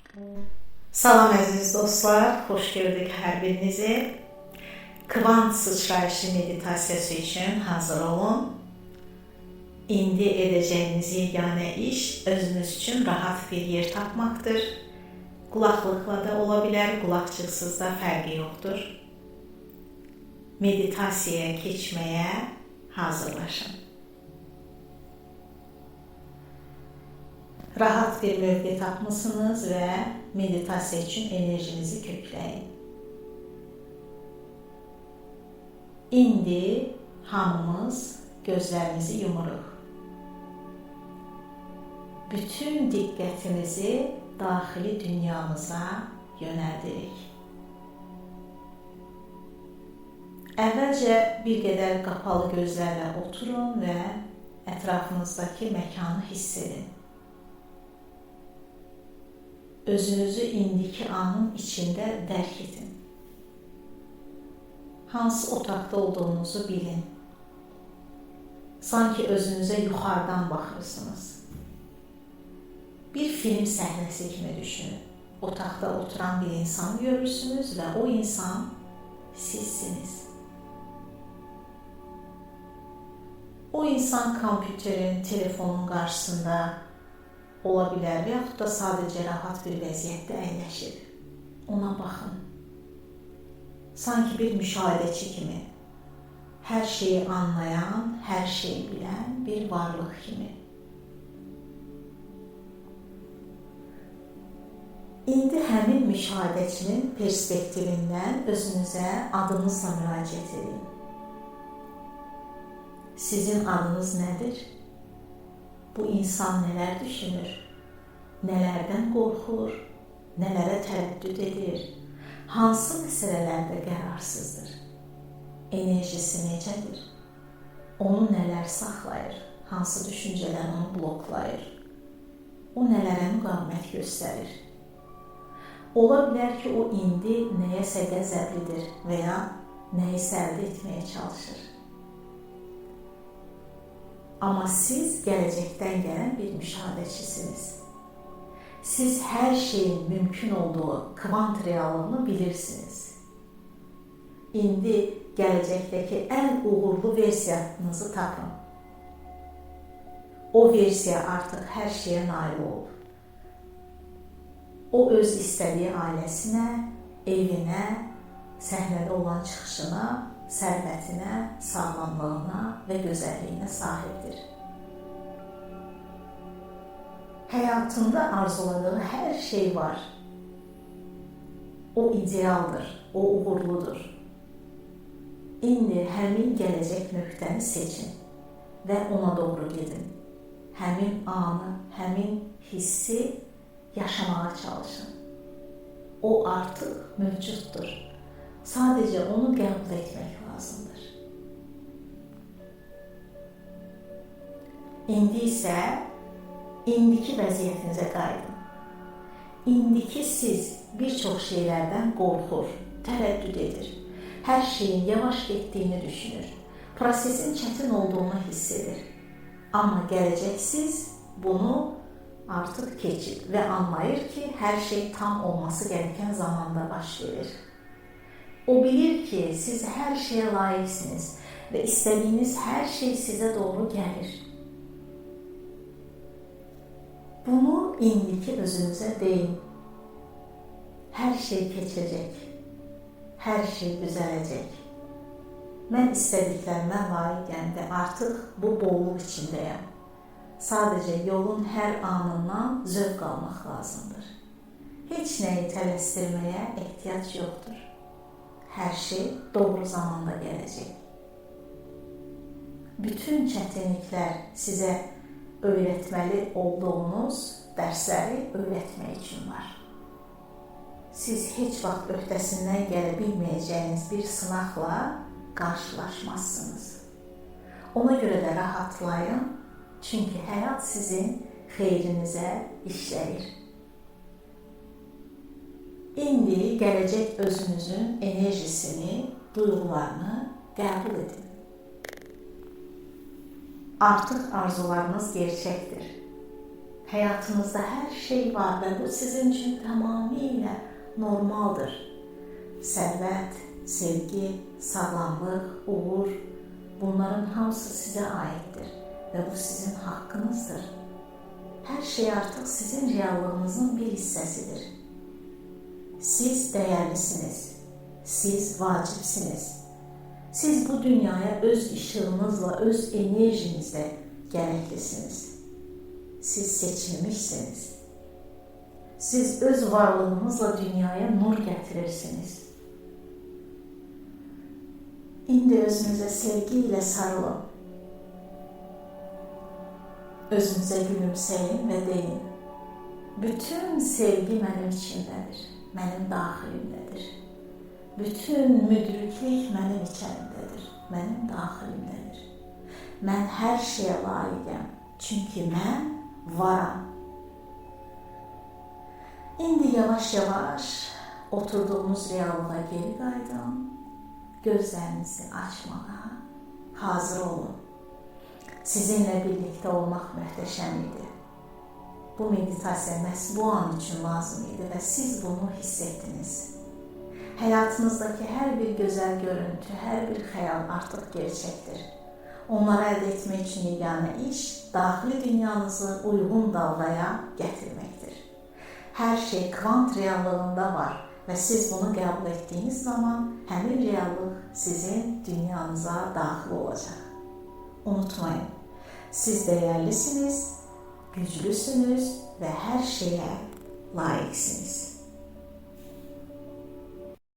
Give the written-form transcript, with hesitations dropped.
Salam əziz dostlar, xoş gördük hər birinizi. Kvant sıçrayışı meditasiyası üçün hazır olun. İndi edəcəyiniz yeganə iş özünüz üçün rahat bir yer tapmaqdır. Qulaqlıqla da ola bilər, qulaqçıqsız da fərqi yoxdur. Meditasiyaya keçməyə hazırlaşın. Rahat bir mövqe tapmısınız və meditasiya üçün enerjinizi kökləyin. İndi hamımız gözlərimizi yumuruq. Bütün diqqətimizi daxili dünyamıza yönəldirik. Əvvəlcə bir qədər qapalı gözlərlə oturun və ətrafınızdakı məkanı hiss edin. Özünüzü indiki anın içində dərk edin. Hansı otaqda olduğunuzu bilin. Sanki özünüzə yuxarıdan baxırsınız. Bir film səhnəsi kimi düşünün. Otaqda oturan bir insanı görürsünüz və o insan sizsiniz. O insan kompüterin, telefonun qarşısında ola bilər və yaxud da sadəcə rahat bir vəziyyətdə əyləşir. Ona baxın. Sanki bir müşahidəçi kimi, hər şeyi anlayan, hər şeyi bilən bir varlıq kimi. İndi həmin müşahidəçinin perspektivindən özünüzə adınızla müraciət edin. Sizin adınız nədir? Bu insan nələr düşünür, nələrdən qorxur, nələrə tərəddüd edir, hansı məsələlərdə qərarsızdır, enerjisi necədir, onu nələr saxlayır, hansı düşüncələr onu bloklayır, o nələrə müqavimət göstərir. Ola bilər ki, o indi nəyəsə qəzəblidir və ya nəyisə əldə etməyə çalışır. Amma siz gələcəkdən gələn bir müşahidəçisiniz. Siz hər şeyin mümkün olduğu kvant reallığını bilirsiniz. İndi gələcəkdəki ən uğurlu versiyanızı tapın. O versiya artıq hər şeyə nail olub. O öz istədiyi ailəsinə, evinə, səhnədə olan çıxışına, sərvətinə, sağlamlığına və gözəlliyinə sahibdir. Həyatında arzuladığı hər şey var. O idealdır, o uğurludur. İndi həmin gələcək nöqtəni seçin və ona doğru gedin. Həmin anı, həmin hissi yaşamağa çalışın. O artıq mövcuddur. Sadəcə onu qəbul etmək lazımdır. İndi isə indiki vəziyyətinizə qayıdın. İndiki siz bir çox şeylərdən qorxur, tərəddüd edir. Hər şeyin yavaş getdiyini düşünür. Prosesin çətin olduğunu hiss edir. Amma gələcəksiz bunu artıq keçib və anlayır ki, hər şey tam olması gərəkən zamanda baş verir. O bilir ki, siz hər şeyə layiqsiniz və istədiyiniz hər şey sizə doğru gəlir. Bunu indiki özünüzə deyin. Hər şey keçəcək, hər şey düzələcək. Mən istədiklərimə layiqəm və artıq bu bolluq içindəyəm. Sadəcə yolun hər anından zövq almaq lazımdır. Heç nəyi tələsdirməyə ehtiyac yoxdur. Hər şey doğru zamanda gələcək. Bütün çətinliklər sizə öyrətməli olduğunuz dərsləri öyrətmək üçün var. Siz heç vaxt öhdəsindən gələ bilməyəcəyiniz bir sınaqla qarşılaşmazsınız. Ona görə də rahatlayın, çünki həyat sizin xeyrinizə işləyir. İndi gələcək özünüzün enerjisini, duyğularını qəbul edin. Artıq arzularınız gerçəkdir. Həyatınızda hər şey var və bu sizin üçün tamamilə normaldır. Sərvət, sevgi, sağlamlıq, uğur, bunların hamısı sizə aiddir və bu sizin haqqınızdır. Hər şey artıq sizin reallığınızın bir hissəsidir. Siz dəyərlisiniz, siz vacibsiniz. Siz bu dünyaya öz işığınızla, öz enerjinizlə gərəklisiniz. Siz seçilmişsiniz. Siz öz varlığınızla dünyaya nur gətirirsiniz. İndi özünüzə sevgi ilə sarılın. Özünüzə gülümsəyin və deyin: bütün sevgi mənim içimdədir, mənim daxilimdədir. Bütün müdriklik mənim içərimdədir, mənim daxilimdədir. Mən hər şeyə layiqəm, çünki mən varam. İndi yavaş-yavaş oturduğunuz reallığa geri qayıdın. Gözlərinizi açmağa hazır olun. Sizinlə birlikdə olmaq möhtəşəm idi. Bu meditasiya məhz bu an üçün lazım idi və siz bunu hiss etdiniz. Həyatınızdakı hər bir gözəl görüntü, hər bir xəyal artıq gerçəkdir. Onları əldə etmək üçün yeganə iş daxili dünyanızı uyğun dalğaya gətirməkdir. Hər şey kvant reallığında var və siz bunu qəbul etdiyiniz zaman həmin reallıq sizin dünyanıza daxil olacaq. Unutmayın, siz dəyərlisiniz, güclüsünüz və hər şeyə layiqsiniz.